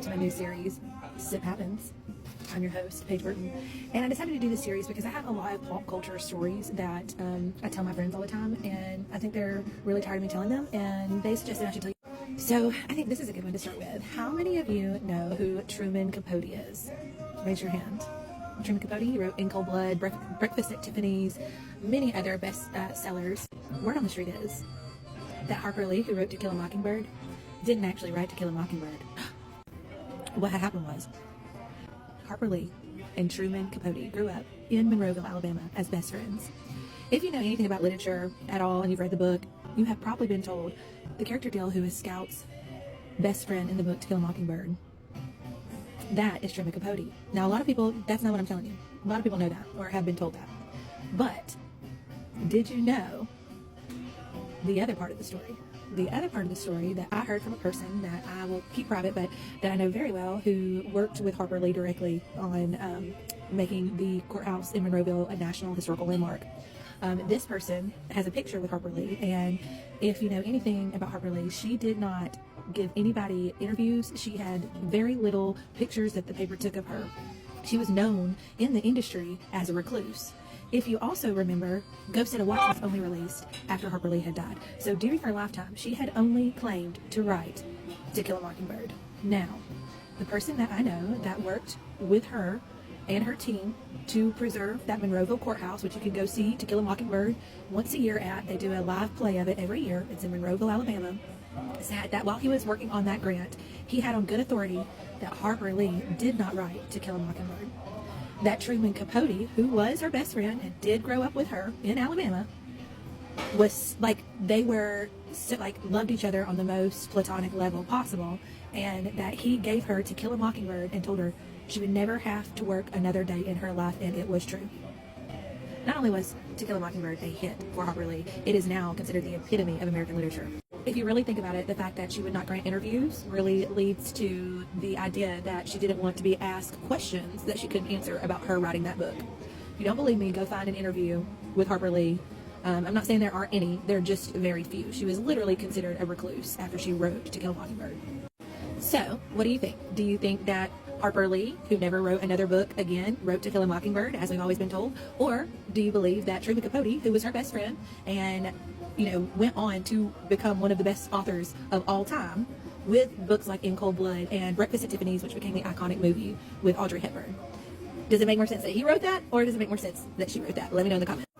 To my new series, Sip Happens. I'm your host, Paige Burton, and I decided to do this series because I have a lot of pop culture stories that I tell my friends all the time, and I think they're really tired of me telling them, and they suggested I should tell you. So I think this is a good one to start with. How many of you know who Truman Capote is? Raise your hand. Truman Capote, he wrote In Cold Blood, Breakfast at Tiffany's, many other best sellers. Word on the street is that Harper Lee, who wrote To Kill a Mockingbird, didn't actually write To Kill a Mockingbird. What had happened was Harper Lee and Truman Capote grew up in Monroeville, Alabama as best friends. If you know anything about literature at all and you've read the book, you have probably been told the character Dale, who is Scout's best friend in the book To Kill a Mockingbird, that is Truman Capote. Now, a lot of people, that's not what I'm telling you. A lot of people know that or have been told that. But did you know the other part of the story? The other part of the story that I heard from a person that I will keep private, but that I know very well, who worked with Harper Lee directly on making the courthouse in Monroeville a National Historical Landmark. This person has a picture with Harper Lee, and if you know anything about Harper Lee, she did not give anybody interviews. She had very little pictures that the paper took of her. She was known in the industry as a recluse. If you also remember, Ghost in a Watch was only released after Harper Lee had died. So during her lifetime, she had only claimed to write To Kill a Mockingbird. Now, the person that I know that worked with her and her team to preserve that Monroeville courthouse, which you can go see To Kill a Mockingbird once a year at, they do a live play of it every year. It's in Monroeville, Alabama. Said that while he was working on that grant, he had on good authority that Harper Lee did not write To Kill a Mockingbird. That Truman Capote, who was her best friend and did grow up with her in Alabama, was like, they were so, like, loved each other on the most platonic level possible, and that he gave her To Kill a Mockingbird and told her she would never have to work another day in her life, and it was true. Not only was To Kill a Mockingbird a hit for Harper Lee, it is now considered the epitome of American literature. If you really think about it, the fact that she would not grant interviews really leads to the idea that she didn't want to be asked questions that she couldn't answer about her writing that book. If you don't believe me, go find an interview with Harper Lee. I'm not saying there aren't any, there are just very few. She was literally considered a recluse after she wrote To Kill a Mockingbird. So, what do you think? Do you think that Harper Lee, who never wrote another book again, wrote To Kill a Mockingbird, as we've always been told? Or do you believe that Truman Capote, who was her best friend and went on to become one of the best authors of all time with books like In Cold Blood and Breakfast at Tiffany's, which became the iconic movie with Audrey Hepburn? Does it make more sense that he wrote that, or does it make more sense that she wrote that? Let me know in the comments.